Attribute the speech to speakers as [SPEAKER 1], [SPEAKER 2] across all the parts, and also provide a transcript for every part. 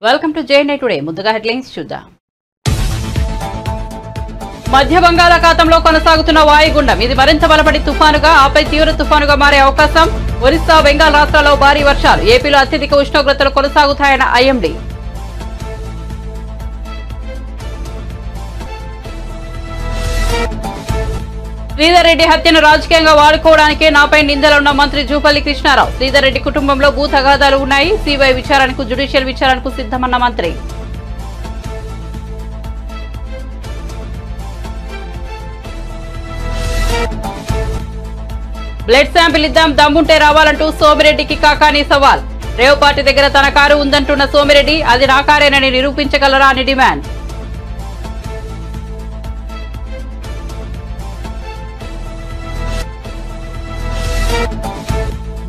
[SPEAKER 1] Welcome to JNI today. ముందుగా headlines చూద్దాం. మధ్య బంగాళాఖాతంలో కొనసాగుతున్న వాయుగుండం ఇది మరింత బలపడి తుఫానుగా ఆపై తీవ్ర తుఫానుగా మారే అవకాశం. ఒరిస్సా, బెంగాల్ రాష్ట్రాల్లో భారీ వర్షాలు. ఏపీలో అత్యధిక ఉష్ణోగ్రతలు కొనసాగుతాయన్న IMD. శ్రీధర్ రెడ్డి హత్యను రాజకీయంగా వాడుకోవడానికే నాపై నిందలున్న మంత్రి జూపల్లి కృష్ణారావు. శ్రీధర్ రెడ్డి కుటుంబంలో భూ తగాదాలు ఉన్నాయి. CBI విచారణకు, జ్యుడిషియల్ విచారణకు సిద్ధమన్న మంత్రి. బ్లడ్ శాంపిల్ ఇద్దాం, దమ్ముంటే రావాలంటూ సోమిరెడ్డికి కాకాని సవాల్. రేవ్ పార్టీ దగ్గర తన కారు ఉందంటున్న సోమిరెడ్డి అది నా కారేనని నిరూపించగలరా అని డిమాండ్.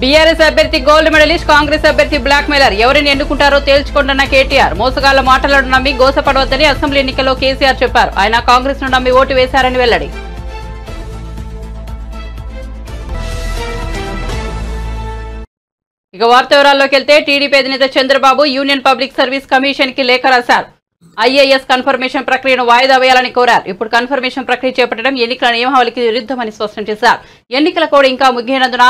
[SPEAKER 1] బీఆర్ఎస్ అభ్యర్థి గోల్డ్ మెడలిస్ట్, కాంగ్రెస్ అభ్యర్థి బ్లాక్ మెయిలర్. ఎవరిని ఎన్నుకుంటారో తేల్చుకోండన్న కేటీఆర్. మోసగాళ్ల మాటలను నమ్మి గోసపడవద్దని అసెంబ్లీ ఎన్నికల్లో కేసీఆర్ చెప్పారు. ఆయన కాంగ్రెస్ ను నమ్మి ఓటు వేశారని వెల్లడి. ఇక వార్త వివరాల్లోకి వెళ్తే టీడీపీ అధినేత Chandrababu union public service commission కి లేఖ రాశారు. IAS కన్ఫర్మేషన్ ప్రక్రియను వాయిదా వేయాలని కోరారు. ఇప్పుడు కన్ఫర్మేషన్ ప్రక్రియ చేపట్టడం ఎన్నికల నియమావళికి విరుద్ధమని స్పష్టం చేశారు. ఎన్నికల కోడ్ ఇంకా ముగియనందున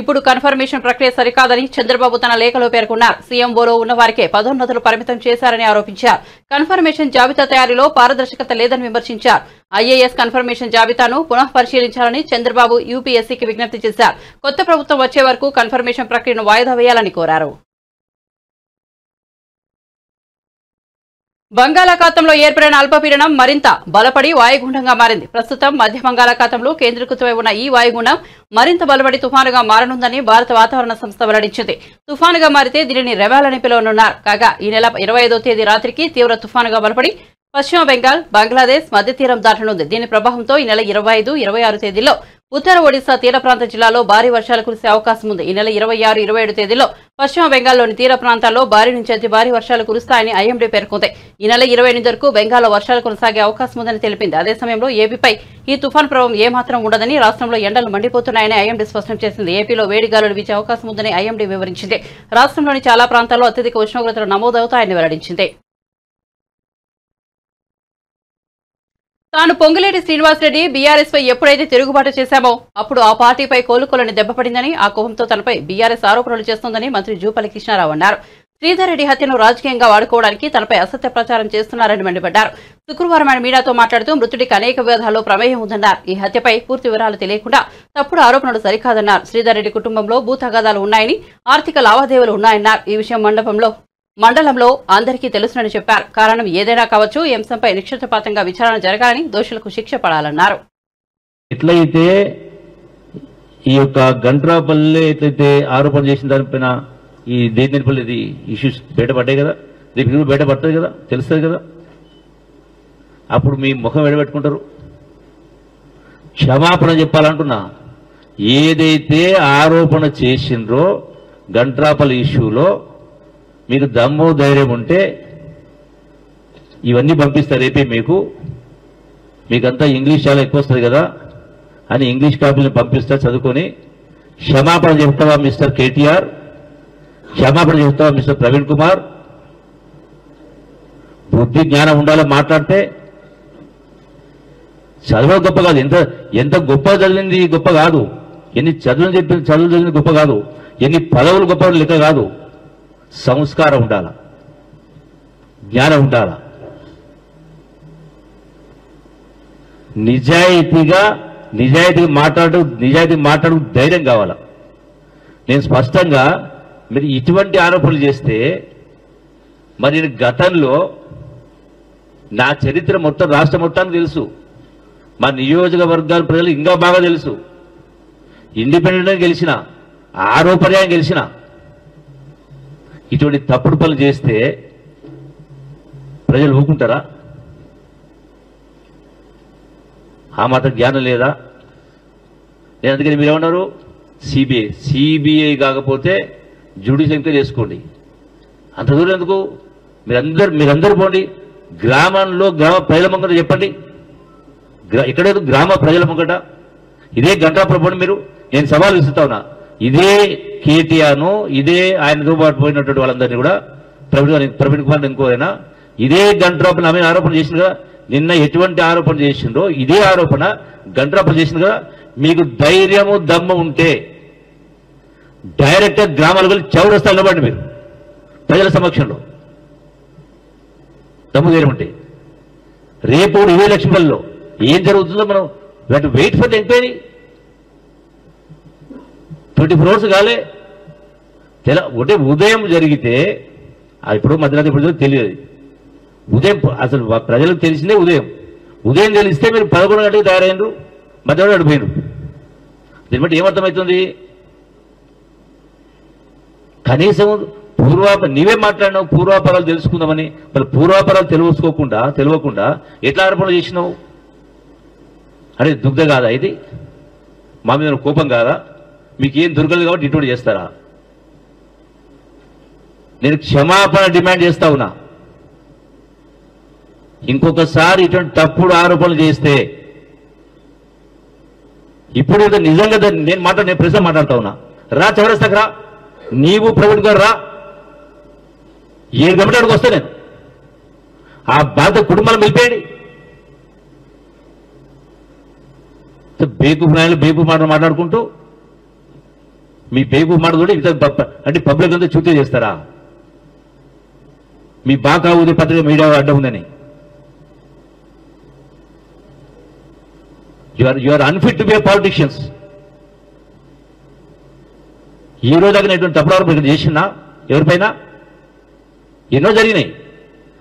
[SPEAKER 1] ఇప్పుడు కన్ఫర్మేషన్ ప్రక్రియ సరికాదని చంద్రబాబు తన లేఖలో పేర్కొన్నారు. సీఎంఓలో ఉన్న వారికే పదోన్నతులు పరిమితం చేశారని ఆరోపించారు. కన్ఫర్మేషన్ జాబితా తయారీలో పారదర్శకత లేదని విమర్శించారు. IAS కన్ఫర్మేషన్ జాబితాను పునః పరిశీలించాలని చంద్రబాబు UPSCకి విజ్ఞప్తి చేశారు. కొత్త ప్రభుత్వం వచ్చే వరకు కన్ఫర్మేషన్ ప్రక్రియను వాయిదా వేయాలని కోరారు. బంగాళాఖాతంలో ఏర్పడిన అల్పపీడనం మరింత బలపడి వాయుగుండంగా మారింది. ప్రస్తుతం మధ్య బంగాళాఖాతంలో కేంద్రీకృతమై ఉన్న ఈ వాయుగుండం మరింత బలపడి తుఫానుగా మారనుందని భారత వాతావరణ సంస్థ వెల్లడించింది. తుఫానుగా మారితే దీనిని రెవాల్ అని పిలువనున్నారు. కాగా ఈ నెల 25వ తేదీ రాత్రికి తీవ్ర తుఫానుగా బలపడి పశ్చిమ బెంగాల్, బంగ్లాదేశ్ మధ్య తీరం దాటనుంది. దీని ప్రభావంతో ఈ నెల 25, 26 తేదీల్లో ఉత్తర ఒడిశా తీర ప్రాంత జిల్లాలో భారీ వర్షాలు కురిసే అవకాశం ఉంది. ఈ నెల 26, 27 తేదీల్లో పశ్చిమ బెంగాల్లోని తీర ప్రాంతాల్లో భారీ నుంచి అతి భారీ వర్షాలు కురుస్తాయని IMD పేర్కొంది. ఈ నెల 28 వరకు బెంగాల్లో వర్షాలు కొనసాగే అవకాశం ఉందని తెలిపింది. అదే సమయంలో ఏపీపై ఈ తుఫాన్ ప్రభావం ఏమాత్రం ఉండదని, రాష్ట్రంలో ఎండలు మండిపోతున్నాయని IMD స్పష్టం చేసింది. ఏపీలో వేడి గాలులు వీచే అవకాశం ఉందని IMD వివరించింది. రాష్ట్రంలోని చాలా ప్రాంతాల్లో అత్యధిక ఉష్ణోగ్రతలు నమోదవుతాయని వెల్లడించింది. తాను పొంగులేటి శ్రీనివాసరెడ్డి బీఆర్ఎస్ పై ఎప్పుడైతే తిరుగుబాటు చేశామో అప్పుడు ఆ పార్టీపై కోలుకోలని దెబ్బపడిందని, ఆ కోపంతో తనపై బీఆర్ఎస్ ఆరోపణలు చేస్తోందని మంత్రి జూపల్లి కృష్ణారావు అన్నారు. శ్రీధర్ రెడ్డి హత్యను రాజకీయంగా వాడుకోవడానికి తనపై అసత్య ప్రచారం చేస్తున్నారని మండిపడ్డారు. శుక్రవారం ఆయన మీడియాతో మాట్లాడుతూ మృతుడికి అనేక వివాదాల్లో ప్రమేయం ఉందన్నారు. ఈ హత్యపై పూర్తి వివరాలు తెలియకుండా తప్పుడు ఆరోపణలు సరికాదన్నారు. శ్రీధర్ రెడ్డి కుటుంబంలో భూ తగాదాలు ఉన్నాయని, ఆర్థిక లావాదేవీలు ఉన్నాయన్నారు. ఈ విషయం మండలంలో అందరికీ తెలుసునని చెప్పారు. కారణం ఏదైనా కావచ్చు, ఈ అంశంపై నిక్షిప్తపాతంగా విచారణ జరగాలని, దోషులకు శిక్ష పడాలన్నారు.
[SPEAKER 2] ఎట్లయితే ఈ యొక్క గంట్రాపల్లి ఎట్లయితే ఆరోపణ చేసిన దానిపైన ఈ దేనిపల్లి ఇష్యూస్ బయటపడ్డాయి కదా, రేపు బయటపడుతుంది కదా, తెలుస్తుంది కదా, అప్పుడు మీ ముఖం ఎడబెట్టుకుంటారు. క్షమాపణ చెప్పాలంటున్నా. ఏదైతే ఆరోపణ చేసిండ్రో గంట్రాపల్లి ఇష్యూలో మీకు దమ్ము ధైర్యం ఉంటే ఇవన్నీ పంపిస్తారు. రేపే మీకంతా ఇంగ్లీష్ చాలా ఎక్కువ వస్తుంది కదా అని ఇంగ్లీష్ కాపీలను పంపిస్తా, చదువుకొని క్షమాపణ చెప్తావా మిస్టర్ కేటీఆర్, క్షమాపణ చెప్తావా మిస్టర్ ప్రవీణ్ కుమార్. బుద్ధి జ్ఞానం ఉండాలో మాట్లాడితే. చదువు గొప్ప కాదు, ఎంత గొప్ప చదివింది గొప్ప కాదు, ఎన్ని చదువులు చదివింది గొప్ప కాదు, ఎన్ని పదవులు గొప్ప లెక్క కాదు. సంస్కారం ఉండాల, జ్ఞానం ఉండాల, నిజాయితీగా మాట్లాడు ధైర్యం కావాల. నేను స్పష్టంగా మీరు ఇటువంటి ఆరోపణలు చేస్తే మరి గతంలో నా చరిత్ర మొత్తం రాష్ట్ర మొత్తానికి తెలుసు, మా నియోజకవర్గాల ప్రజలు ఇంకా బాగా తెలుసు. ఇండిపెండెంట్గా గెలిచిన, ఆరోపణగా గెలిచిన. ఇటువంటి తప్పుడు పనులు చేస్తే ప్రజలు ఊరుకుంటారా? ఆ మాత్రం జ్ఞానం లేదా? నేను అందుకని మీరేమన్నారు, సిబిఐ కాకపోతే జ్యుడిషియల్ ఎంక్వైరీ చేసుకోండి. అంత దూరం ఎందుకు? మీరందరూ పోండి, గ్రామంలో ప్రజల ముంగట చెప్పండి. ఎక్కడేదో గ్రామ ప్రజల ముంగట ఇదే గంటాపురం మీరు. నేను సవాల్ విసురుతా ఉన్నా, ఇదే కేటీఆర్ను, ఇదే ఆయనతో పాటు పోయినటువంటి వాళ్ళందరినీ కూడా ప్రవీణ్ కుమార్ ఇంకోరైనా ఇదే గంట్రాపన ఆమె ఆరోపణ చేసింది కదా, నిన్న ఎటువంటి ఆరోపణ చేసిండో ఇదే ఆరోపణ గంట్రాపన చేసింది కదా. మీకు ధైర్యము దమ్ము ఉంటే డైరెక్ట్గా గ్రామాలకు వెళ్ళి చౌరస్తా నిలబడండి మీరు ప్రజల సమక్షంలో, దమ్ము ధైర్యం ఉంటే. రేపు 20 లక్షల్లో ఏం జరుగుతుందో మనం wait for the enquiry. 24 hours కాలే ఒకటే ఉదయం జరిగితే ఇప్పుడు మధ్యరాత్రి ఇప్పుడు తెలియదు. ఉదయం అసలు ప్రజలకు తెలిసిందే ఉదయం తెలిస్తే మీరు 11 గంటలకు తయారైండ్రు, మధ్యాహ్నం అడిపోయినారు. దీన్ని బట్టి ఏమర్థమవుతుంది? కనీసం నీవే మాట్లాడినావు పూర్వాపరాలు తెలుసుకుందామని, మరి పూర్వాపరాలు తెలియకుండా ఎట్లా ఆరోపణలు చేసినావు? అరే దుగ్ధ కాదా ఇది? మా మీద కోపం కాదా? మీకు ఏం దొరకలేదు కాబట్టి ఇటువంటి చేస్తారా? నేను క్షమాపణ డిమాండ్ చేస్తా ఉన్నా. ఇంకొకసారి ఇటువంటి తప్పుడు ఆరోపణలు చేస్తే ఇప్పుడు నిజంగా నేను ప్రశ్న మాట్లాడుతా ఉన్నా. రా చౌరస్తాకు రా, నీవు ప్రవీణ్ గారు రా, 7 గంటలకు వస్తా నేను. ఆ బాధ కుటుంబాలు వెళ్ళిపోయండి. బేకు నాయలు బేకు మాట మాట్లాడుకుంటూ మీ బేకు మాట కూడా ఇంత అంటే పబ్లిక్ అంతా చూతే చేస్తారా? మీ బాగా ఉంది పత్రిక మీడియా అడ్డం ఉందని. You are unfit to be politicians. ఈ రోజు దగ్గర తప్పుడు ఆరోపణలు చేసినా ఎవరిపైన ఎన్నో జరిగినాయి.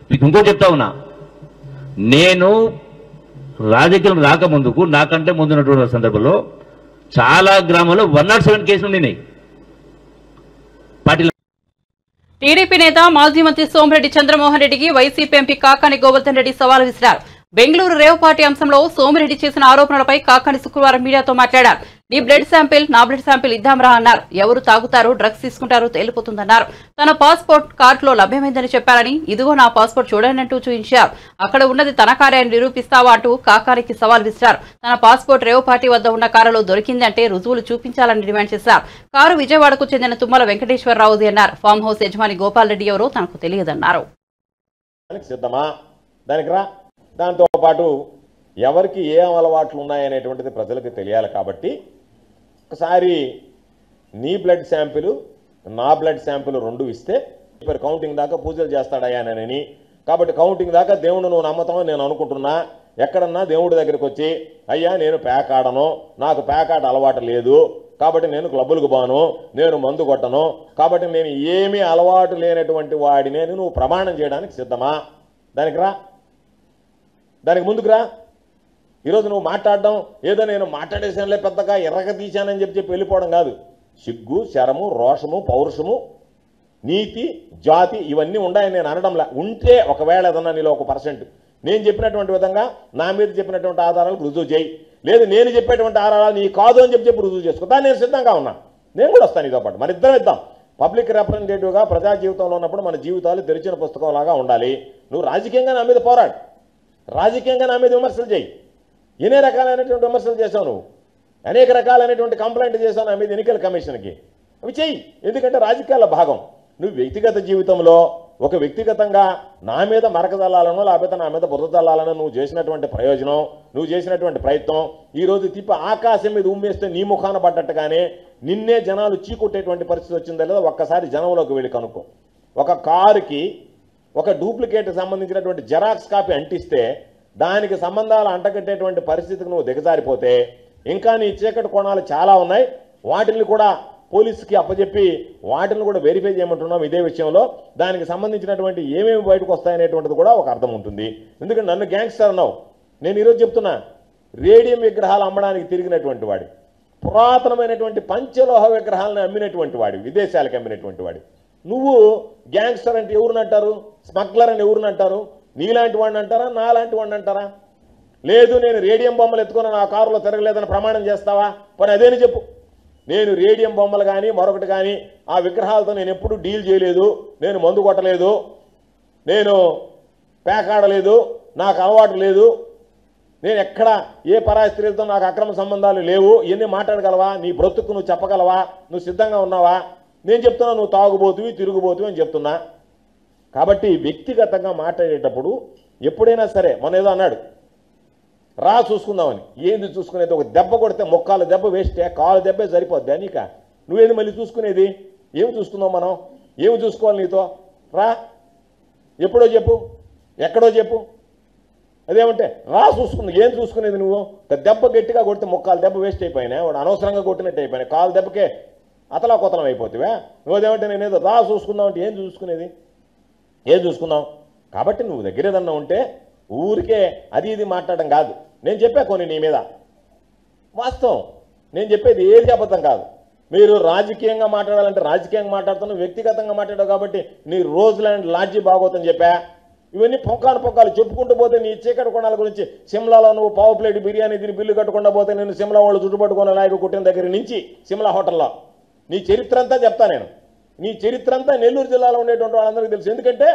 [SPEAKER 2] మీకు ఇంకో చెప్తా ఉన్నా, నేను రాజకీయం రాకముందుకు నాకంటే ముందున్నటువంటి సందర్భంలో చాలా గ్రామాల్లో 107 కేసులు ఉన్నాయి. పార్టీలో
[SPEAKER 1] టీడీపీ నేత మాజీ మంత్రి సోమిరెడ్డి చంద్రమోహన్ రెడ్డికి వైసీపీ ఎంపీ కాకాని గోవర్ధన్ రెడ్డి సవాల్ విసిరారు. బెంగళూరు రేవ్ పార్టీ అంశంలో సోమిరెడ్డి చేసిన ఆరోపణలపై కాకాని శుక్రవారం మీడియాతో మాట్లాడారు. నీ బ్లడ్ శాంపిల్ నా బ్లడ్ శాంపిల్ ఇద్దాంరా అన్నారు. ఎవరు తాగుతారు డ్రగ్స్ తీసుకుంటారో తేలిపోతుందన్నారు. తన పాస్పోర్ట్ కార్డులో లభ్యమైందని చెప్పారని, ఇదిగో నా పాస్పోర్ట్ చూడనంటూ చూపించారు. అక్కడ ఉన్నది తన కారే అని నిరూపిస్తావా అంటూ కాకానికి సవాల్ విసిరారు. తన పాస్పోర్ట్ రేవ్ పార్టీ వద్ద ఉన్న కారులో దొరికింది అంటే రుజువులు చూపించాలని డిమాండ్ చేశారు. కారు విజయవాడకు చెందిన తుమ్మల వెంకటేశ్వరరావుది అన్నారు. ఫామ్ హౌస్ యజమాని గోపాల్ రెడ్డి ఎవరో తనకు తెలియదన్నారు.
[SPEAKER 3] దాంతో పాటు ఎవరికి ఏ అలవాట్లు ఉన్నాయనేటువంటిది ప్రజలకు తెలియాలి. కాబట్టి ఒకసారి నీ బ్లడ్ శాంపిల్ నా బ్లడ్ శాంపిల్ 2 ఇస్తే కౌంటింగ్ దాకా పూజలు చేస్తాడయ్యానని, కాబట్టి కౌంటింగ్ దాకా దేవుడు నువ్వు నమ్మతామని నేను అనుకుంటున్నా. ఎక్కడన్నా దేవుడి దగ్గరికి వచ్చి అయ్యా నేను ప్యాక్ ఆడను, నాకు ప్యాక్ ఆట అలవాటు లేదు, కాబట్టి నేను క్లబ్బులకు బాను, నేను మందు కొట్టను, కాబట్టి నేను ఏమీ అలవాటు లేనటువంటి వాడిని నువ్వు ప్రమాణం చేయడానికి సిద్ధమా? దానికి ముందుకు రా. ఈరోజు నువ్వు మాట్లాడడం ఏదో నేను మాట్లాడేసానులే పెద్దగా ఎర్రగా తీశానని చెప్పి వెళ్ళిపోవడం కాదు. సిగ్గు, శరము, రోషము, పౌరుషము, నీతి, జాతి ఇవన్నీ ఉన్నాయని నేను అనడంలా. ఉంటే ఒకవేళ ఏదన్నా నీలో 1% నేను చెప్పినటువంటి విధంగా నా మీద చెప్పినటువంటి ఆధారాలకు రుజువు చేయి. లేదు నేను చెప్పేటువంటి ఆధారాలు నీ కాదు అని చెప్పి రుజువు చేసుకో. దాన్ని నేను సిద్ధంగా ఉన్నా. నేను కూడా వస్తాను నీతో పాటు. మరి ఇద్దరం ఇద్దాం. పబ్లిక్ రిప్రజెంటేటివ్గా ప్రజా జీవితంలో ఉన్నప్పుడు మన జీవితాలు తెరిచిన పుస్తకంలాగా ఉండాలి. నువ్వు రాజకీయంగా నా మీద పోరాడు, రాజకీయంగా నా మీద విమర్శలు చేయి. ఎన్ని రకాలైనటువంటి విమర్శలు చేశావు నువ్వు, అనేక రకాలైనటువంటి కంప్లైంట్ చేశావు నా మీద ఎన్నికల కమిషన్కి. అవి చెయ్యి, ఎందుకంటే రాజకీయాల భాగం. నువ్వు వ్యక్తిగత జీవితంలో ఒక వ్యక్తిగతంగా నా మీద మరక చల్లాలనో లేకపోతే నా మీద బురద చల్లాలనో నువ్వు చేసినటువంటి ప్రయోజనం, నువ్వు చేసినటువంటి ప్రయత్నం ఈరోజు తిప్పి ఆకాశం మీద ఉమ్మేస్తే నీ ముఖాన పడ్డట్టుగానే నిన్నే జనాలు చీకొట్టేటువంటి పరిస్థితి వచ్చిందా లేదా ఒక్కసారి జనంలోకి వెళ్ళి కనుక్కో. ఒక కారుకి ఒక డూప్లికేట్ సంబంధించినటువంటి జెరాక్స్ కాపీ అంటిస్తే దానికి సంబంధాలు అంటగట్టేటువంటి పరిస్థితికి నువ్వు దిగజారిపోతే ఇంకా నీ చీకటి కోణాలు చాలా ఉన్నాయి. వాటిని కూడా పోలీసుకి అప్పచెప్పి వాటిని కూడా వెరిఫై చేయమంటున్నాం. ఇదే విషయంలో దానికి సంబంధించినటువంటి ఏమేమి బయటకు వస్తాయనేటువంటిది కూడా ఒక అర్థం ఉంటుంది. ఎందుకంటే నన్ను గ్యాంగ్స్టర్ అన్నావు. నేను ఈరోజు చెప్తున్నా, రేడియం విగ్రహాలు అమ్మడానికి తిరిగినటువంటి వాడి, పురాతనమైనటువంటి పంచలోహ విగ్రహాలను అమ్మినటువంటి వాడి, విదేశాలకు అమ్మినటువంటి వాడి. నువ్వు గ్యాంగ్స్టర్ అంటే ఎవరిని అంటారు? స్మగ్లర్ అని ఎవరిని అంటారు? నీలాంటి వాడిని అంటారా, నాలాంటి వాడిని అంటారా? లేదు నేను రేడియం బొమ్మలు ఎత్తుకుని నా కారులో తిరగలేదని ప్రమాణం చేస్తావా? పని అదేని చెప్పు. నేను రేడియం బొమ్మలు కానీ మరొకటి కానీ ఆ విగ్రహాలతో నేను ఎప్పుడు డీల్ చేయలేదు, నేను మందు కొట్టలేదు, నేను ప్యాక్ ఆడలేదు, నాకు అలవాటు లేదు, నేను ఎక్కడ ఏ పరాయి స్త్రీలతో నాకు అక్రమ సంబంధాలు లేవు. ఇవన్నీ మాట్లాడగలవా? నీ బ్రతుకు నువ్వు చెప్పగలవా? నువ్వు సిద్ధంగా ఉన్నావా? నేను చెప్తున్నా నువ్వు తాగుబోతువి తిరుగుబోతువి అని చెప్తున్నా. కాబట్టి వ్యక్తిగతంగా మాట్లాడేటప్పుడు ఎప్పుడైనా సరే మన ఏదో అన్నాడు రా చూసుకుందామని. ఏంది చూసుకునేది? ఒక దెబ్బ కొడితే మొక్కాల దెబ్బ వేస్తే కాలు దెబ్బే సరిపోద్ది నీక. నువ్వేది మళ్ళీ చూసుకునేది? ఏమి చూసుకుందాం మనం? ఏమి చూసుకోవాలి నీతో? రా, ఎప్పుడో చెప్పు, ఎక్కడో చెప్పు. అదేమంటే రా చూసుకుంది. ఏం చూసుకునేది నువ్వు? దెబ్బ గట్టిగా కొడితే మొక్కాల దెబ్బ వేస్ట్ అయిపోయినా, వాడు అనవసరంగా కొట్టినట్టు అయిపోయినా, కాలు దెబ్బకే అతలా కొతలం అయిపోతావా? నువ్వేదేమంటే నేనేదో రా చూసుకుందాం అంటే ఏం చూసుకునేది? ఏం చూసుకుందాం? కాబట్టి నువ్వు దగ్గర ఏదన్నా ఉంటే ఊరికే అది ఇది మాట్లాడడం కాదు. నేను చెప్పా కొన్ని నీ మీద వాస్తవం, నేను చెప్పేది ఏది అబద్ధం కాదు. మీరు రాజకీయంగా మాట్లాడాలంటే రాజకీయంగా మాట్లాడుతున్నావు, వ్యక్తిగతంగా మాట్లాడావు కాబట్టి నీ రోజులాంటి లాడ్జీ బాగోతుందని చెప్పా. ఇవన్నీ పొంకాలు చెప్పుకుంటూ పోతే నీ చీకటి కొనాల గురించి సిమ్లాలో నువ్వు పావు ప్లేట్ బిర్యానీ తిని బిల్లు కట్టకుండా పోతే నేను సిమ్లా వాళ్ళు చుట్టుపట్టుకున్న నాయకు కొట్టిన దగ్గర నుంచి సిమ్లా హోటల్లో నీ చరిత్ర అంతా చెప్తా నేను. నీ చరిత్ర అంతా నెల్లూరు జిల్లాలో ఉండేటువంటి వాళ్ళందరికీ తెలుసు. ఎందుకంటే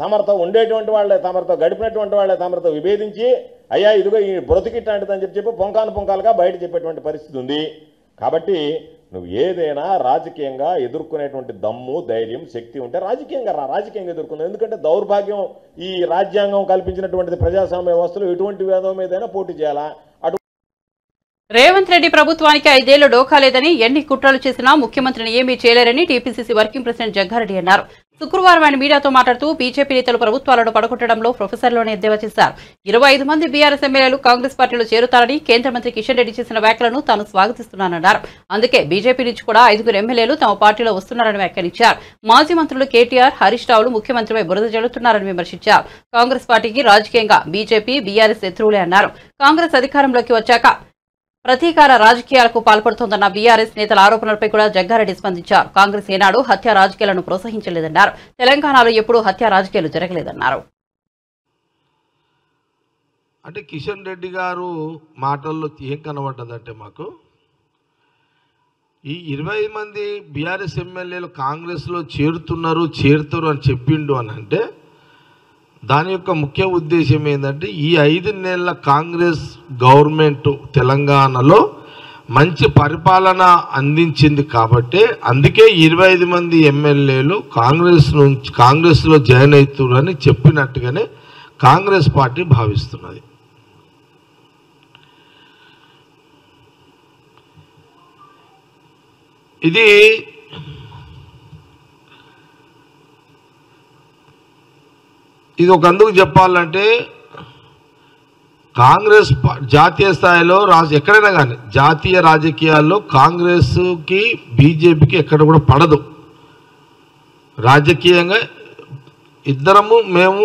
[SPEAKER 3] తమరితో ఉండేటువంటి వాళ్ళే, తమరితో గడిపినటువంటి వాళ్ళే తమరితో విభేదించి అయ్యా ఇదిగో ఈ బ్రతికిట్లాంటిదని చెప్పి పొంకాలుగా బయట చెప్పేటువంటి పరిస్థితి ఉంది. కాబట్టి నువ్వు ఏదైనా రాజకీయంగా ఎదుర్కొనేటువంటి దమ్ము, ధైర్యం, శక్తి ఉంటే రాజకీయంగా రాజకీయంగా ఎదుర్కొన్నావు. ఎందుకంటే దౌర్భాగ్యం ఈ రాజ్యాంగం కల్పించినటువంటి ప్రజాస్వామ్య వ్యవస్థలో ఎటువంటి వేదం మీదైనా పోటీ చేయాలా.
[SPEAKER 1] రేవంత్ రెడ్డి ప్రభుత్వానికి 5 ఏళ్లు డోకాలేదని, ఎన్ని కుట్రలు చేసినా ముఖ్యమంత్రిని ఏమీ చేయలేరని టీపీసీసీ వర్కింగ్ ప్రెసిడెంట్ జగ్గారెడ్డి అన్నారు. శుక్రవారం ఆయన మీడియాతో మాట్లాడుతూ బీజేపీ నేతలు ప్రభుత్వాలను పడగొట్టడంలో ప్రొఫెసర్లోనే ఎద్దేవా చేశారు. 25 మంది బీఆర్ఎస్ ఎమ్మెల్యేలు కాంగ్రెస్ పార్టీలో చేరుతారని కేంద్ర మంత్రి కిషన్ రెడ్డి చేసిన వ్యాఖ్యలను తాను స్వాగతిస్తున్నానన్నారు. అందుకే బీజేపీ నుంచి కూడా 5 ఎమ్మెల్యేలు తమ పార్టీలో వస్తున్నారని వ్యాఖ్యానించారు. మాజీ మంత్రులు కేటీఆర్, హరీష్ రావులు ముఖ్యమంత్రిపై బురద జల్లుతున్నారని విమర్శించారు. కాంగ్రెస్ పార్టీకి రాజకీయంగా బీజేపీ, బీఆర్ఎస్ శత్రువులే అన్నారు. కాంగ్రెస్ అధికారంలోకి వచ్చాక ప్రతీకార రాజకీయాలకు పాల్పడుతోందన్న బీఆర్ఎస్ నేతల ఆరోపణలపై కూడా జగ్గారెడ్డి స్పందించారు. కాంగ్రెస్ ఏనాడు హత్య రాజకీయాలను ప్రోత్సహించలేదన్నారు. తెలంగాణలో ఎప్పుడూ హత్య రాజకీయాలు జరగలేదన్నారు.
[SPEAKER 4] అంటే కిషన్ రెడ్డి గారు మాటల్లో ఏం కనబడ్డదంటే మాకు ఈ 25 మంది బీఆర్ఎస్ ఎమ్మెల్యేలు కాంగ్రెస్లో చేరుతారు అని చెప్పిండు అని అంటే దాని యొక్క ముఖ్య ఉద్దేశం ఏంటంటే ఈ 5 నెలల కాంగ్రెస్ గవర్నమెంట్ తెలంగాణలో మంచి పరిపాలన అందించింది కాబట్టి అందుకే 25 మంది ఎమ్మెల్యేలు కాంగ్రెస్లో జాయిన్ అవుతారని చెప్పినట్టుగానే కాంగ్రెస్ పార్టీ భావిస్తున్నది. ఇది ఒక అందుకు చెప్పాలంటే కాంగ్రెస్ జాతీయ స్థాయిలో ఎక్కడైనా కానీ జాతీయ రాజకీయాల్లో కాంగ్రెస్కి బీజేపీకి ఎక్కడ కూడా పడదు. రాజకీయంగా మేము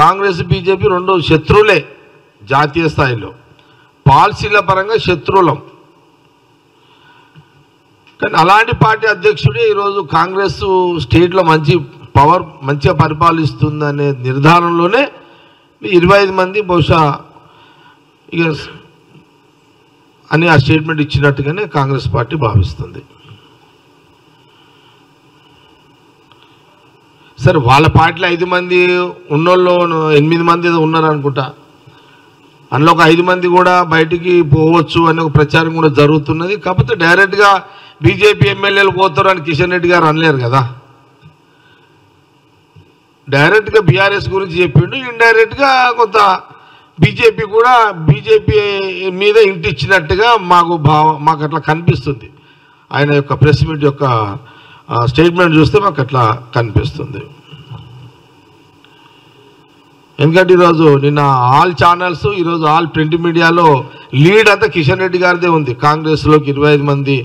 [SPEAKER 4] కాంగ్రెస్ బీజేపీ 2 శత్రువులే జాతీయ స్థాయిలో, పాలసీల పరంగా శత్రువులం. కానీ అలాంటి పార్టీ అధ్యక్షుడే ఈరోజు కాంగ్రెస్ స్టేట్లో మంచిగా పరిపాలిస్తుందనే నిర్ధారణలోనే 25 మంది బహుశా ఇక అని ఆ స్టేట్మెంట్ ఇచ్చినట్టుగానే కాంగ్రెస్ పార్టీ భావిస్తుంది. సరే వాళ్ళ పార్టీలో 5 మంది ఉన్నోళ్ళు 8 మంది ఉన్నారనుకుంటా, అందులో ఒక 5 మంది కూడా బయటికి పోవచ్చు అనే ఒక ప్రచారం కూడా జరుగుతున్నది. కాకపోతే డైరెక్ట్గా బీజేపీ ఎమ్మెల్యేలు పోతారు అని కిషన్ రెడ్డి గారు అనలేరు కదా. డైరెక్ట్గా బీఆర్ఎస్ గురించి చెప్పిండు, ఇండైరెక్ట్గా కొంత బీజేపీ కూడా బీజేపీ మీద ఇంటిచ్చినట్టుగా మాకు అట్లా కనిపిస్తుంది. ఆయన యొక్క ప్రెస్ మీట్ యొక్క స్టేట్మెంట్ చూస్తే మాకు అట్లా కనిపిస్తుంది. ఎందుకంటే ఈరోజు నిన్న ఆల్ ఛానల్స్, ఈరోజు ఆల్ ప్రింట్ మీడియాలో లీడ్ అంతా కిషన్ రెడ్డి గారిదే ఉంది. కాంగ్రెస్లోకి 25 మంది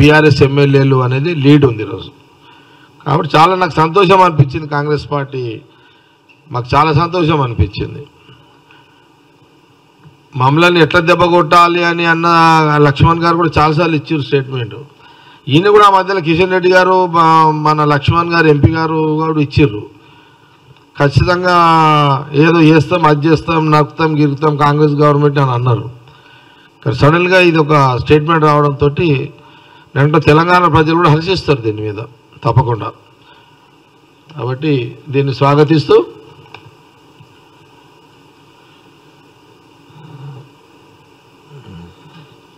[SPEAKER 4] బీఆర్ఎస్ ఎమ్మెల్యేలు అనేది లీడ్ ఉంది ఈరోజు. కాబట్టి చాలా నాకు సంతోషం అనిపించింది. కాంగ్రెస్ పార్టీ మాకు చాలా సంతోషం అనిపించింది. మమ్మల్ని ఎట్లా దెబ్బ కొట్టాలి అని అన్న లక్ష్మణ్ గారు కూడా చాలాసార్లు ఇచ్చారు స్టేట్మెంట్. ఈయన కూడా ఆ మధ్యలో కిషన్ రెడ్డి గారు, మన లక్ష్మణ్ గారు ఎంపీ గారు కూడా ఇచ్చారు. ఖచ్చితంగా ఏదో చేస్తాం, అది చేస్తాం, నక్కుతాం, గిరుకుతాం కాంగ్రెస్ గవర్నమెంట్ అని అన్నారు. కానీ సడన్గా ఇది ఒక స్టేట్మెంట్ రావడంతో నేను తెలంగాణ ప్రజలు కూడా హర్షిస్తారు దీని మీద తప్పకుండా. కాబట్టి దీన్ని స్వాగతిస్తూ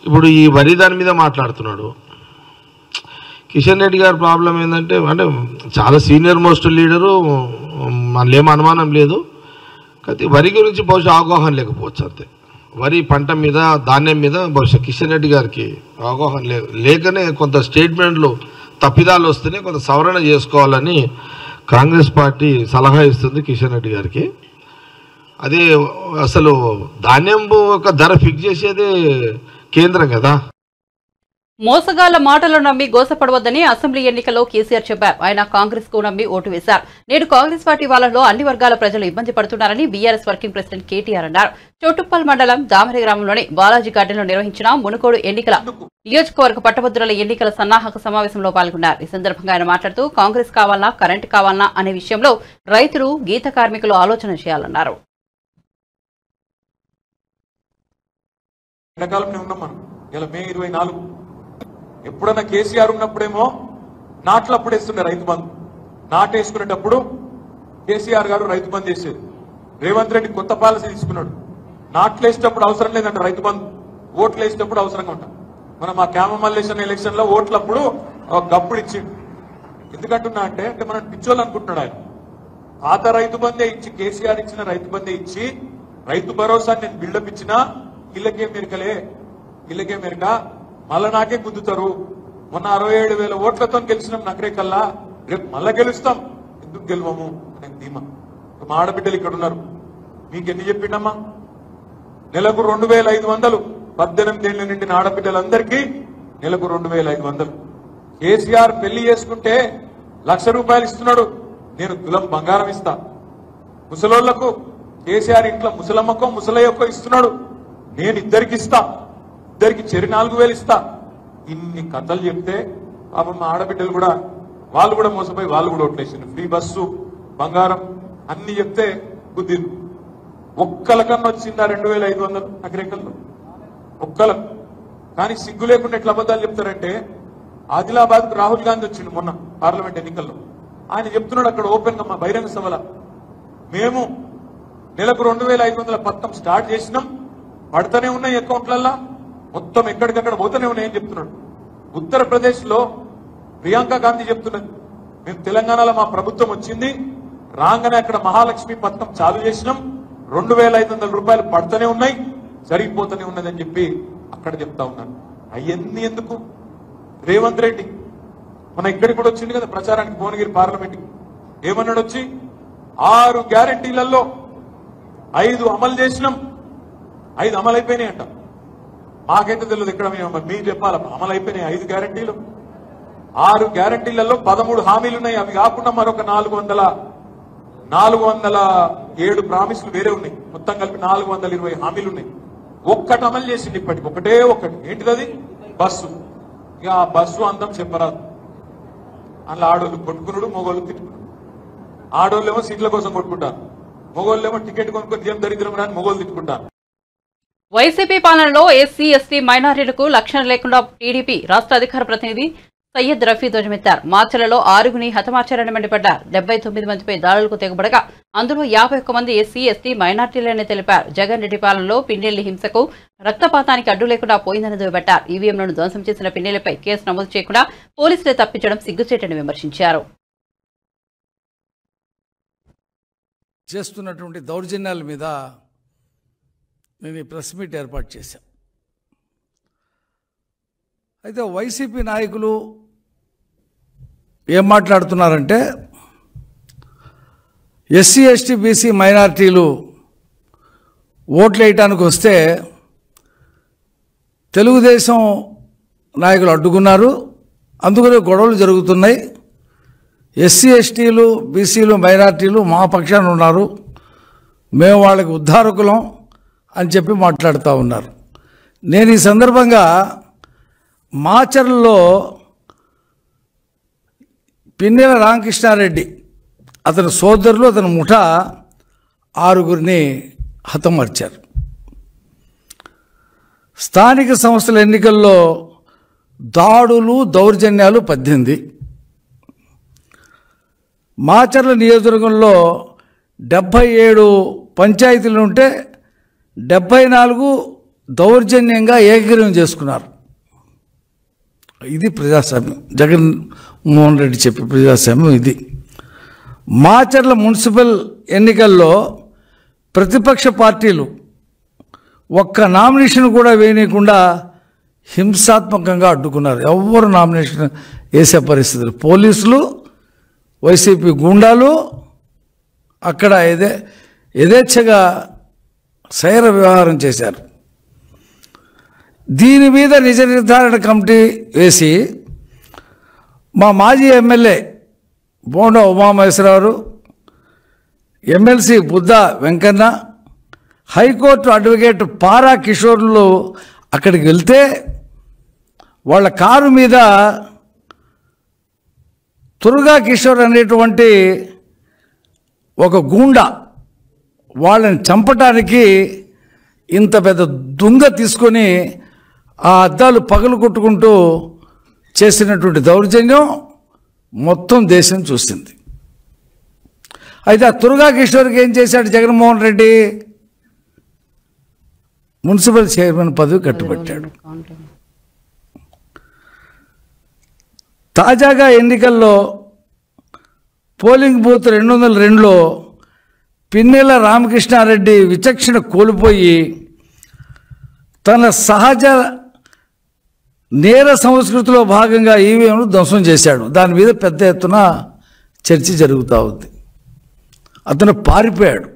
[SPEAKER 4] ఇప్పుడు ఈ వరి దాని మీద మాట్లాడుతున్నాడు. కిషన్ రెడ్డి గారి ప్రాబ్లం ఏంటంటే అంటే చాలా సీనియర్ మోస్ట్ లీడరు, మనలో ఏం అనుమానం లేదు. కానీ వరి గురించి బహుశా అవగాహన లేకపోవచ్చు అంతే. వరి పంట మీద ధాన్యం మీద బహుశా కిషన్ రెడ్డి గారికి అవగాహన లేకనే కొంత స్టేట్మెంట్లు తప్పిదాలు వస్తేనే కొంత సవరణ చేసుకోవాలని కాంగ్రెస్ పార్టీ సలహా ఇస్తుంది కిషన్ రెడ్డి గారికి. అదే అసలు ధాన్యం ఒక ధర ఫిక్స్ చేసేదే కేంద్రం కదా.
[SPEAKER 1] మోసగాళ్ల మాటలు నమ్మి గోసపడవద్దని అసెంబ్లీ ఎన్నికల్లో కేసీఆర్ చెప్పారు. ఆయన కాంగ్రెస్ కు నమ్మి ఓటు వేశారు. నేడు కాంగ్రెస్ పార్టీ వాళ్ళలో అన్ని వర్గాల ప్రజలు ఇబ్బంది పడుతున్నారని బీఆర్ఎస్ వర్కింగ్ ప్రెసిడెంట్ కేటీఆర్ అన్నారు. చోటుప్పల్ మండలం దామరి గ్రామంలోని బాలాజీ గార్డెన్లో నిర్వహించిన మునుగోడు ఎన్నికల నియోజకవర్గ పట్టభద్రుల ఎన్నికల సన్నాహక సమావేశంలో పాల్గొన్నారు. ఈ సందర్భంగా ఆయన మాట్లాడుతూ కాంగ్రెస్ కావాలన్నా కరెంటు కావాలన్నా అనే విషయంలో రైతులు, గీత కార్మికులు ఆలోచన చేయాలన్నారు.
[SPEAKER 5] ఎప్పుడన్నా కేసీఆర్ ఉన్నప్పుడేమో నాట్లు అప్పుడు వేస్తుండే రైతు బంధు. నాటేసుకునేటప్పుడు కేసీఆర్ గారు రైతు బంధు వేసేది. రేవంత్ రెడ్డి కొత్త పాలసీ తీసుకున్నాడు. నాట్లు వేసేటప్పుడు అవసరం లేదంట రైతు బంధు, ఓట్లు వేసేటప్పుడు అవసరంగా ఉంటాం. మనం ఆ క్యామమల్లేషన్ ఎలక్షన్ లో ఓట్లప్పుడు గప్పుడు ఇచ్చిండు. ఎందుకంటున్నా అంటే మనం పిచ్చోళ్ళు అనుకుంటున్నాడు ఆయన. పాత రైతు బందే ఇచ్చి, కేసీఆర్ ఇచ్చిన రైతు బందే ఇచ్చి రైతు భరోసా నేను బిల్డప్ ఇచ్చినా ఇళ్ళకే మెరక మళ్ళా నాకే గుద్దుతారు. మొన్న 67,000 ఓట్లతో గెలిచినాం నగరేకల్లా, రేపు మళ్ళా గెలుస్తాం, ఎందుకు గెలవము అనే ధీమా. మా ఆడబిడ్డలు ఇక్కడ ఉన్నారు, మీకు ఎన్ని చెప్పిండమ్మా? నెలకు 2,500, 18 ఏళ్ల నిండిన ఆడబిడ్డలందరికీ నెలకు 2,500. కేసీఆర్ పెళ్లి చేసుకుంటే ₹1,00,000 ఇస్తున్నాడు, నేను తులం బంగారం ఇస్తా. ముసలోళ్లకు కేసీఆర్ ఇంట్లో ముసలమ్మకో ముసలయ్యకో ఇస్తున్నాడు, నేను ఇద్దరికి ఇస్తా, ఇద్దరికి చెరి 4,000 ఇస్తా. ఇన్ని కథలు చెప్తే పాపం మా ఆడబిడ్డలు కూడా వాళ్ళు కూడా మోసపోయి వాళ్ళు కూడా ఓట్లేసిండు. ఫ్రీ బస్సు, బంగారం అన్ని చెప్తే బుద్ధిలు. ఒక్కలకన్నా వచ్చిందా 2,500 నగరేకల్లో? ఒక్కలకు. కానీ సిగ్గు లేకుండా ఎట్లా అబద్ధాలు చెప్తారంటే, ఆదిలాబాద్ కు రాహుల్ గాంధీ వచ్చిండు మొన్న పార్లమెంట్ ఎన్నికల్లో. ఆయన చెప్తున్నాడు అక్కడ ఓపెన్ గా మా బహిరంగ సభల, మేము నెలకు 2,500 పథకం స్టార్ట్ చేసినాం, పడుతూనే ఉన్నాయి అకౌంట్లల్లా, మొత్తం ఎక్కడికక్కడ పోతూనే ఉన్నాయని చెప్తున్నాడు. ఉత్తరప్రదేశ్ లో ప్రియాంక గాంధీ చెప్తున్నది, మేము తెలంగాణలో మా ప్రభుత్వం వచ్చింది రాగానే అక్కడ మహాలక్ష్మి పథకం చాలు చేసినాం, 2,500 రూపాయలు పడుతూనే ఉన్నాయి, జరిగిపోతూనే ఉన్నదని చెప్పి అక్కడ చెప్తా ఉన్నాను. అవన్నీ ఎందుకు? రేవంత్ రెడ్డి మన ఇక్కడికి కూడా వచ్చింది కదా ప్రచారానికి, భువనగిరి పార్లమెంట్ కి. ఏమన్నాడు వచ్చి, 6 గ్యారెంటీలలో 5 అమలు చేసినాం, 5 అమలు అయిపోయినాయి అంట. మాకైతే తెలియదు, ఇక్కడ మీరు చెప్పాల అమలు అయిపోయినాయి 5 గ్యారెంటీలు. 6 గ్యారెంటీలలో 13 హామీలు ఉన్నాయి. అవి కాకుండా మరొక 407 ప్రామిసులు వేరే ఉన్నాయి. మొత్తం కలిపి 420 హామీలు ఉన్నాయి. ఒక్కటి అమలు చేసింది ఇప్పటికి, ఒకటే ఒక్కటి. ఏంటిది అది? బస్సు. ఇక ఆ బస్సు అందం చెప్పరాదు. అందులో ఆడోళ్ళు కొట్టుకున్నాడు, మొగోళ్ళు తిట్టుకున్నాడు. ఆడోళ్ళేమో సీట్ల కోసం కొట్టుకుంటారు, మొగోళ్ళేమో టికెట్ కొనుక్కొని ఏం దరిద్రం రాని మొగోళ్ళు తిట్టుకుంటారు.
[SPEAKER 1] వైసీపీ పాలనలో ఎస్సీ, ఎస్టీ, మైనారిటీలకు రక్షణ లేకుండా టీడీపీ రాష్ట్ర అధికార ప్రతినిధి సయ్యద్ రఫీ ధ్వజమెత్తారు. మార్చలలో 6గుని హతమార్చారని మండిపడ్డారు. 79 మందిపై దాడులకు తెగబడగా అందులో 51 మంది ఎస్సీ, ఎస్టీ, మైనారిటీలని తెలిపారు. జగన్ రెడ్డి పాలనలో పిన్నెల్లి హింసకు, రక్తపాతానికి అడ్డు లేకుండా పోయిందని దుయ్యబట్టారు. ఈవీఎంలను ధ్వంసం చేసిన పిన్నెల్లిపై కేసు నమోదు చేయకుండా పోలీసులే తప్పించడం సిగ్గుచేటని విమర్శించారు.
[SPEAKER 6] చేస్తున్నటువంటి దౌర్జన్యాల మీద నేను ఈ ప్రెస్ మీట్ ఏర్పాటు చేశాను. అయితే వైసీపీ నాయకులు ఏం మాట్లాడుతున్నారంటే, ఎస్సీ, ఎస్టీ, బీసీ, మైనారిటీలు ఓట్లు వేయటానికి వస్తే తెలుగుదేశం నాయకులు అడ్డుకున్నారు, అందుకనే గొడవలు జరుగుతున్నాయి. ఎస్సీ, ఎస్టీలు, బీసీలు, మైనారిటీలు మా పక్షాన ఉన్నారు, మేము వాళ్ళకి ఉద్ధారకులం అని చెప్పి మాట్లాడుతూ ఉన్నారు. నేను ఈ సందర్భంగా మాచర్లలో పిన్నెల రామకృష్ణారెడ్డి, అతని సోదరులు, అతని ముఠా 6గురిని హతమార్చారు. స్థానిక సంస్థల ఎన్నికల్లో దాడులు, దౌర్జన్యాలు 18. మాచర్ల నియోజకవర్గంలో 77 పంచాయతీలు ఉంటే 74 దౌర్జన్యంగా ఏకగ్రీవం చేసుకున్నారు. ఇది ప్రజాస్వామ్యం. జగన్మోహన్ రెడ్డి చెప్పే ప్రజాస్వామ్యం ఇది. మాచర్ల మున్సిపల్ ఎన్నికల్లో ప్రతిపక్ష పార్టీలు ఒక్క నామినేషన్ కూడా వేయనీయకుండా హింసాత్మకంగా అడ్డుకున్నారు. ఎవ్వరు నామినేషన్ వేసే పరిస్థితులు. పోలీసులు, వైసీపీ గూండాలు అక్కడ యథేచ్ఛగా శైర వ్యవహారం చేశారు. దీని మీద నిజ నిర్ధారణ కమిటీ వేసి మా మాజీ MLA Bonda Umamaheswararao, MLC Buddha Venkanna, high court advocate Para కిషోర్లు అక్కడికి వెళ్తే వాళ్ళ కారు మీద తురుగా కిషోర్ అనేటువంటి ఒక గూండా వాళ్ళని చంపటానికి ఇంత పెద్ద దుంగ తీసుకొని ఆ అద్దాలు పగలు కొట్టుకుంటూ చేసినటువంటి దౌర్జన్యం మొత్తం దేశం చూసింది. అయితే ఆ తురుగా కిషోర్కి ఏం చేశాడు జగన్మోహన్ రెడ్డి? మున్సిపల్ చైర్మన్ పదవి కట్టుబట్టాడు. తాజాగా ఎన్నికల్లో పోలింగ్ బూత్ 202లో పిన్నెల రామకృష్ణారెడ్డి విచక్షణ కోల్పోయి తన సహజ నేర సంస్కృతిలో భాగంగా ఈవీఎంలు ధ్వంసం చేశాడు. దాని మీద పెద్ద ఎత్తున చర్చ జరుగుతూ ఉంది. అతను పారిపోయాడు.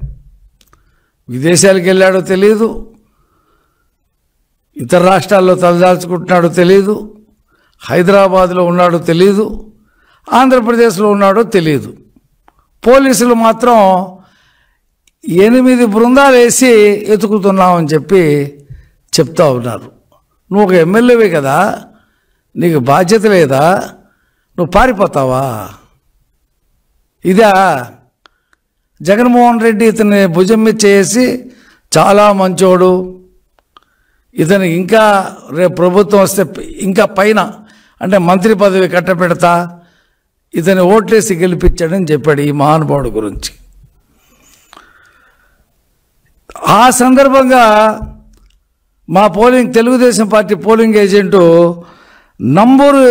[SPEAKER 6] విదేశాలకు వెళ్ళాడో తెలియదు, ఇతర రాష్ట్రాల్లో తలదాల్చుకుంటున్నాడో తెలియదు, హైదరాబాద్లో ఉన్నాడో తెలియదు, ఆంధ్రప్రదేశ్లో ఉన్నాడో తెలియదు. పోలీసులు మాత్రం 8 బృందాలు వేసి ఎతుకుతున్నామని చెప్పి చెప్తా ఉన్నారు. నువ్వు ఒక ఎమ్మెల్యేవే కదా, నీకు బాధ్యత లేదా? నువ్వు పారిపోతావా? ఇదా జగన్మోహన్ రెడ్డి ఇతన్ని భుజం మీద చేసి చాలా మంచోడు, ఇతను ఇంకా రేపు ప్రభుత్వం వస్తే ఇంకా పైన అంటే మంత్రి పదవి కట్టపెడతా, ఇతని ఓట్లేసి గెలిపించాడని చెప్పాడు ఈ మహానుభావుడు గురించి. ఆ సందర్భంగా మా Telugu Desam party polling agent Namburu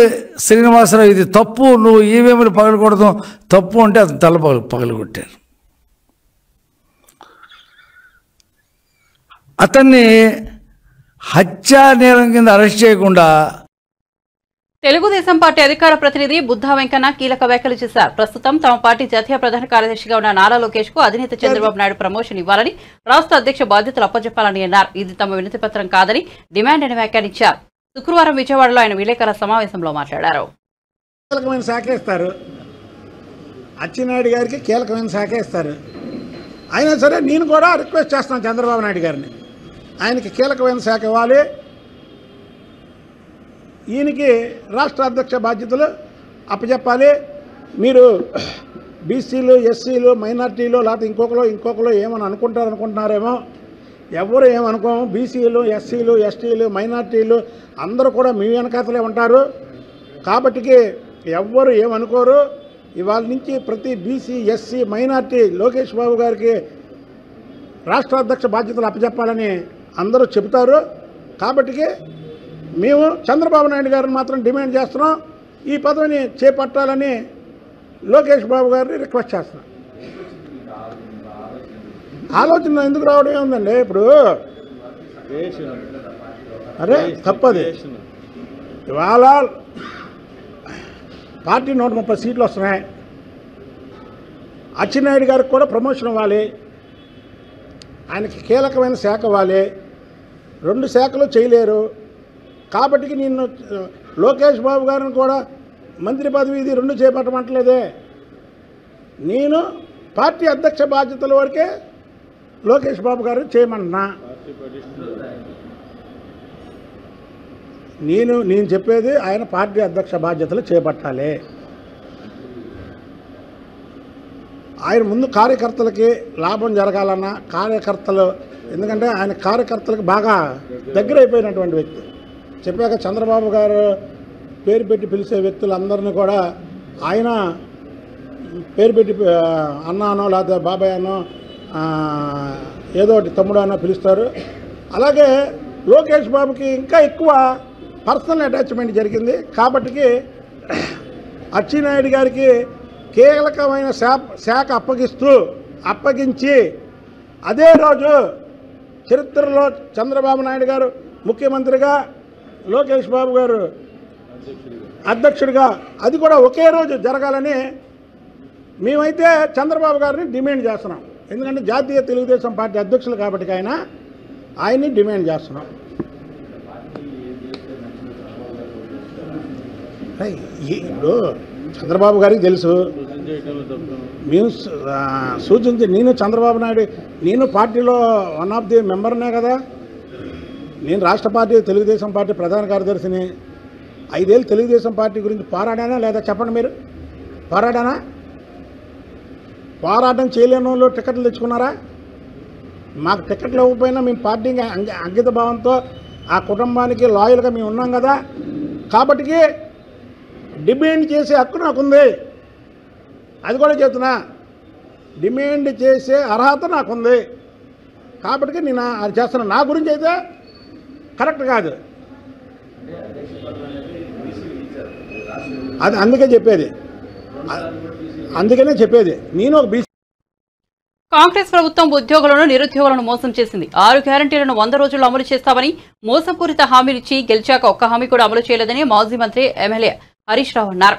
[SPEAKER 6] Srinivasa Rao ఇది తప్పు, నువ్వు ఈవీఎంలు పగలకూడదు తప్పు అంటే అతను తల పగలగొట్టారు. అతన్ని హత్యా నేరం కింద అరెస్ట్ చేయకుండా
[SPEAKER 1] తెలుగుదేశం పార్టీ అధికార ప్రతినిధి బుద్ధా వెంకన్న కీలక వ్యాఖ్యలు చేశారు. ప్రస్తుతం తమ పార్టీ జాతీయ ప్రధాన కార్యదర్శిగా ఉన్న నారా లోకేష్ కు అధినేత చంద్రబాబు నాయుడు ప్రమోషన్ ఇవ్వాలని, రాష్ట్ర అధ్యక్ష బాధ్యతలు అప్పచెప్పాలని అన్నారు. ఇది తమ వినతి పత్రం కాదని డిమాండ్ అని వ్యాఖ్యానించారు. శుక్రవారం విజయవాడలో ఆయన విలేకరుల సమావేశంలో మాట్లాడారు.
[SPEAKER 7] కీలకమైన శాఖ ఇస్తారు, అచ్చెన్నాయుడు గారికి కీలకమైన శాఖ ఇస్తారు. అయినా సరే నేను కూడా రిక్వెస్ట్ చేస్తున్నాను చంద్రబాబు నాయుడు గారిని, ఆయనకి కీలకమైన శాఖ ఇవ్వాలి, ఈయనకి రాష్ట్ర అధ్యక్ష బాధ్యతలు అప్పచెప్పాలి. మీరు బీసీలు, ఎస్సీలు, మైనార్టీలు లేకపోతే ఇంకొకరు ఏమని అనుకుంటున్నారేమో, ఎవరు ఏమనుకోము. బీసీలు, ఎస్సీలు, ఎస్టీలు, మైనార్టీలు అందరూ కూడా మీ వెనకాతలే ఉంటారు. కాబట్టికి ఎవ్వరు ఏమనుకోరు. ఇవాళ నుంచి ప్రతి BC, SC, minority Lokesh Babu గారికి రాష్ట్ర అధ్యక్ష బాధ్యతలు అప్పచెప్పాలని అందరూ చెబుతారు. కాబట్టికి మేము చంద్రబాబు నాయుడు గారిని మాత్రం డిమాండ్ చేస్తున్నాం, ఈ పదవిని చేపట్టాలని లోకేష్ బాబు గారిని రిక్వెస్ట్ చేస్తున్నాం. ఆలోచన ఎందుకు రావడం ఏముందండి, ఇప్పుడు అరే తప్పది. ఇవాళ పార్టీ 130 సీట్లు వస్తున్నాయి. అచ్చెన్నాయుడు గారికి కూడా ప్రమోషన్ ఇవ్వాలి, ఆయనకి కీలకమైన శాఖ ఇవ్వాలి. 2 శాఖలు చేయలేరు. కాబట్టి నేను లోకేష్ బాబు గారిని కూడా మంత్రి పదవి ఇది 2 చేపట్టమంటలేదే. నేను పార్టీ అధ్యక్ష బాధ్యతల వరకే లోకేష్ బాబు గారిని చేయమన్నా. నేను చెప్పేది ఆయన పార్టీ అధ్యక్ష బాధ్యతలు చేపట్టాలి. ఆయన ముందు కార్యకర్తలకి లాభం జరగాలన్నా కార్యకర్తలు, ఎందుకంటే ఆయన కార్యకర్తలకు బాగా దగ్గర అయిపోయినటువంటి వ్యక్తి. చెప్పాక చంద్రబాబు గారు పేరు పెట్టి పిలిచే వ్యక్తులందరినీ కూడా ఆయన పేరు పెట్టి అన్నానో లేకపోతే బాబాయ్ అనో ఏదో ఒకటి తమ్ముడు అనో పిలుస్తారు. అలాగే లోకేష్ బాబుకి ఇంకా ఎక్కువ పర్సనల్ అటాచ్మెంట్ జరిగింది. కాబట్టి అచ్చెన్నాయుడు గారికి కీలకమైన శాఖ అప్పగించి అదే రోజు చరిత్రలో చంద్రబాబు నాయుడు గారు ముఖ్యమంత్రిగా, లోకేష్ బాబు గారు అధ్యక్షుడిగా, అది కూడా ఒకే రోజు జరగాలని మేమైతే చంద్రబాబు గారిని డిమాండ్ చేస్తున్నాం. ఎందుకంటే జాతీయ తెలుగుదేశం పార్టీ అధ్యక్షులు కాబట్టి ఆయన్ని డిమాండ్ చేస్తున్నాం. ఇప్పుడు చంద్రబాబు గారికి తెలుసు, మేము సూచించి, నేను చంద్రబాబు నాయుడు, నేను పార్టీలో వన్ ఆఫ్ ది మెంబర్నే కదా. నేను రాష్ట్ర పార్టీ తెలుగుదేశం పార్టీ ప్రధాన కార్యదర్శిని. 5 ఏళ్ళు తెలుగుదేశం పార్టీ గురించి పోరాడానా లేదా చెప్పండి మీరు? పోరాటం చేయలేని వాళ్ళు టికెట్లు తెచ్చుకున్నారా? మాకు టికెట్లు ఇవ్వకపోయినా మేము పార్టీకి అంకిత భావంతో ఆ కుటుంబానికి లాయల్గా మేము ఉన్నాం కదా. కాబట్టి డిమాండ్ చేసే హక్కు నాకుంది. అది కూడా చెప్తున్నా, డిమాండ్ చేసే అర్హత నాకుంది. కాబట్టి నేను అది చేస్తున్నా. నా గురించి అయితే కరెక్ట్ కాదు. అది అందుకనే చెప్పేది నేను ఒక బీసీ.
[SPEAKER 1] కాంగ్రెస్ ప్రభుత్వం ఉద్యోగులను, నిరుద్యోగులను మోసం చేసింది. 6 గ్యారంటీలను 100 రోజుల్లో అమలు చేస్తామని మోసపూరిత హామీలిచ్చి గెలిచాక ఒక్క హామీ కూడా అమలు చేయలేదని మాజీ మంత్రి ఎమ్మెల్యే హరీష్ రావు అన్నారు.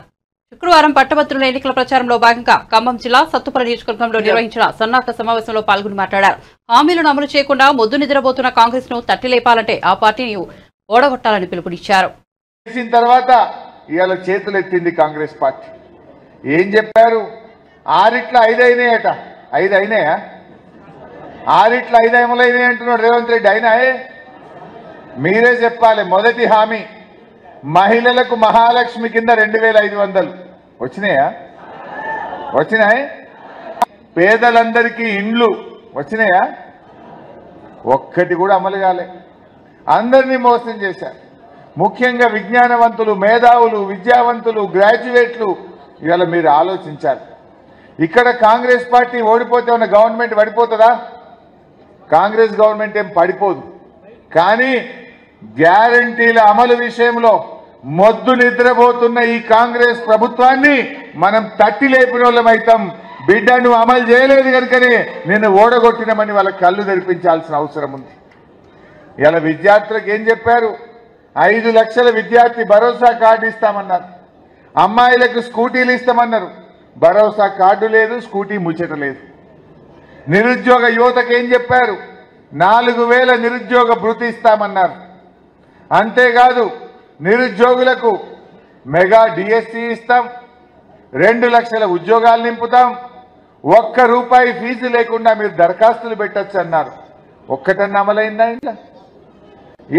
[SPEAKER 1] శుక్రవారం పట్టభద్రుల ఎన్నికల ప్రచారంలో భాగంగా ఖమ్మం జిల్లా సత్తుపల్లి నియోజకవర్గంలో నిర్వహించిన సన్నాహక సమావేశంలో పాల్గొని మాట్లాడారు. హామీలను అమలు చేయకుండా మొద్దు నిద్రపోతున్న కాంగ్రెస్ ను తట్టిలేపాలంటే ఆ పార్టీని ఓడగొట్టాలని పిలుపునిచ్చారు.
[SPEAKER 8] తర్వాత ఇవాళ చేతులెత్తింది కాంగ్రెస్ పార్టీ. ఏం చెప్పారు? 6 5 అయినాయట. 5 అయినాయా? 6 5 అమలైనాయి అంటున్నాడు రేవంత్ రెడ్డి. అయినాయే? మీరే చెప్పాలి. మొదటి హామీ మహిళలకు మహాలక్ష్మి కింద 2500 వచ్చినాయా? వచ్చినాయి. పేదలందరికీ ఇండ్లు వచ్చినాయా? ఒక్కటి కూడా అమలు కాలే. అందరినీ మోసం చేశారు. ముఖ్యంగా విజ్ఞానవంతులు, మేధావులు, విద్యావంతులు, గ్రాడ్యుయేట్లు ఇవాళ మీరు ఆలోచించాలి. ఇక్కడ కాంగ్రెస్ పార్టీ ఓడిపోతే ఉన్న గవర్నమెంట్ పడిపోతుందా? కాంగ్రెస్ గవర్నమెంట్ ఏం పడిపోదు. కానీ గ్యారంటీల అమలు విషయంలో మొద్దు నిద్రపోతున్న ఈ కాంగ్రెస్ ప్రభుత్వాన్ని మనం తట్టి లేపిన వాళ్ళమైతాం. బిడ్డ నువ్వు అమలు చేయలేదు కనుకనే నేను ఓడగొట్టినామని వాళ్ళ కళ్ళు తెరిపించాల్సిన అవసరం ఉంది. ఇలా విద్యార్థులకు ఏం చెప్పారు? 5 లక్షల విద్యార్థి భరోసా కార్డు ఇస్తామన్నారు. అమ్మాయిలకు స్కూటీలు ఇస్తామన్నారు. భరోసా కార్డు లేదు, స్కూటీ ముచ్చట లేదు. నిరుద్యోగ యువతకు ఏం చెప్పారు? 4000 నిరుద్యోగ భృతి ఇస్తామన్నారు. అంతేకాదు నిరుద్యోగులకు మెగా డిఎస్సి ఇస్తాం, 2 లక్షల ఉద్యోగాలు నింపుతాం, ₹1 ఫీజు లేకుండా మీరు దరఖాస్తులు పెట్టచ్చు అన్నారు. ఒక్కటన్నా అమలైందా? ఇంట్లో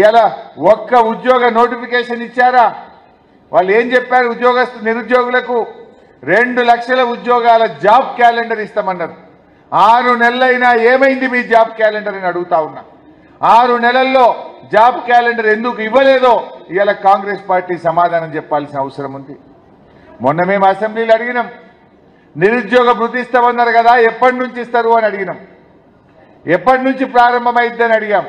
[SPEAKER 8] ఇలా ఒక్క ఉద్యోగ నోటిఫికేషన్ ఇచ్చారా? వాళ్ళు ఏం చెప్పారు? నిరుద్యోగులకు 2 లక్షల ఉద్యోగాల జాబ్ క్యాలెండర్ ఇస్తామన్నారు. 6 నెలలైనా ఏమైంది మీ జాబ్ క్యాలెండర్ అని అడుగుతా ఉన్నా. 6 నెలల్లో జాబ్ క్యాలెండర్ ఎందుకు ఇవ్వలేదో ఇవాళ కాంగ్రెస్ పార్టీ సమాధానం చెప్పాల్సిన అవసరం ఉంది. మొన్న మేము అసెంబ్లీలో అడిగినాం, నిరుద్యోగ భృతి ఇస్తామన్నారు కదా, ఎప్పటి నుంచి ఇస్తారు అని అడిగినాం. ఎప్పటి నుంచి ప్రారంభమైద్దని అడిగాం.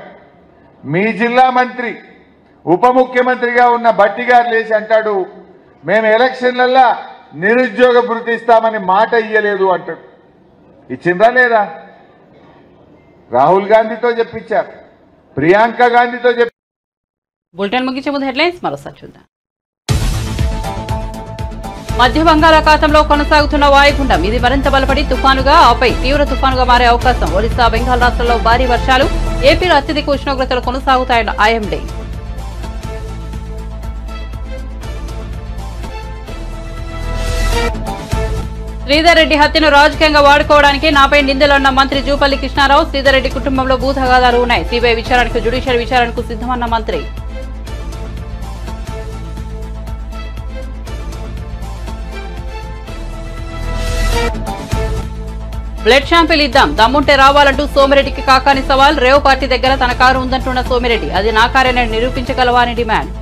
[SPEAKER 8] మీ జిల్లా మంత్రి, ఉప ముఖ్యమంత్రిగా ఉన్న భట్టి గారు లేచి అంటాడు, మేము ఎలక్షన్లల్లా నిరుద్యోగ భృతి ఇస్తామని మాట ఇయ్యలేదు అంటాడు. ఇచ్చిందా లేదా? రాహుల్ గాంధీతో చెప్పించారు, ప్రియాంక గాంధీతో చెప్పి.
[SPEAKER 1] బులెటిన్ ముగించే ముందు హెడ్లైన్స్ మరోసారి చూద్దాం. మధ్య బంగాళాఖాతంలో కొనసాగుతున్న వాయుగుండం ఇది మరింత బలపడి తుఫానుగా, ఆపై తీవ్ర తుఫానుగా మారే అవకాశం. ఒడిశా, బెంగాల్ రాష్ట్రాల్లో భారీ వర్షాలు. ఏపీలో అత్యధిక ఉష్ణోగ్రతలు కొనసాగుతాయన్న ఐఎండీ. శ్రీధర్ రెడ్డి హత్యను రాజకీయంగా వాడుకోవడానికి నాపై నిందలున్న మంత్రి జూపల్లి కృష్ణారావు. శ్రీధర్ రెడ్డి కుటుంబంలో భూతగాదాలు ఉన్నాయి. సిబిఐ విచారణకు, జ్యుడిషియల్ విచారణకు సిద్ధమన్న మంత్రి. బ్లడ్ శాంపిల్ ఇద్దాం, దమ్ముంటే రావాలంటూ సోమిరెడ్డికి కాకాని సవాల్. రేవ్ పార్టీ దగ్గర తన కారు ఉందంటున్న సోమిరెడ్డి, అది నా కారేనని నిరూపించగలవా అని డిమాండ్.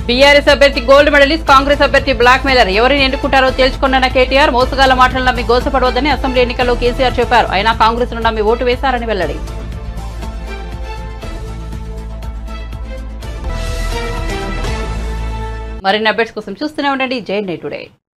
[SPEAKER 1] బీఆర్ఎస్ అభ్యర్థి గోల్డ్ మెడలిస్ట్, కాంగ్రెస్ అభ్యర్థి బ్లాక్ మెయిలర్ ఎవరిని ఎన్నుకుంటారో తేల్చుకున్న కేటీఆర్ మోసగాల మాటలు నమ్మి గోసపడవద్దని అసెంబ్లీ ఎన్నికల్లో కేసీఆర్ చెప్పారు. అయినా కాంగ్రెస్ ను నమ్మి ఓటు వేశారని వెల్లడి. మరిన్ని అప్డేట్స్ కోసం చూస్తూనే ఉండండి జై టుడే.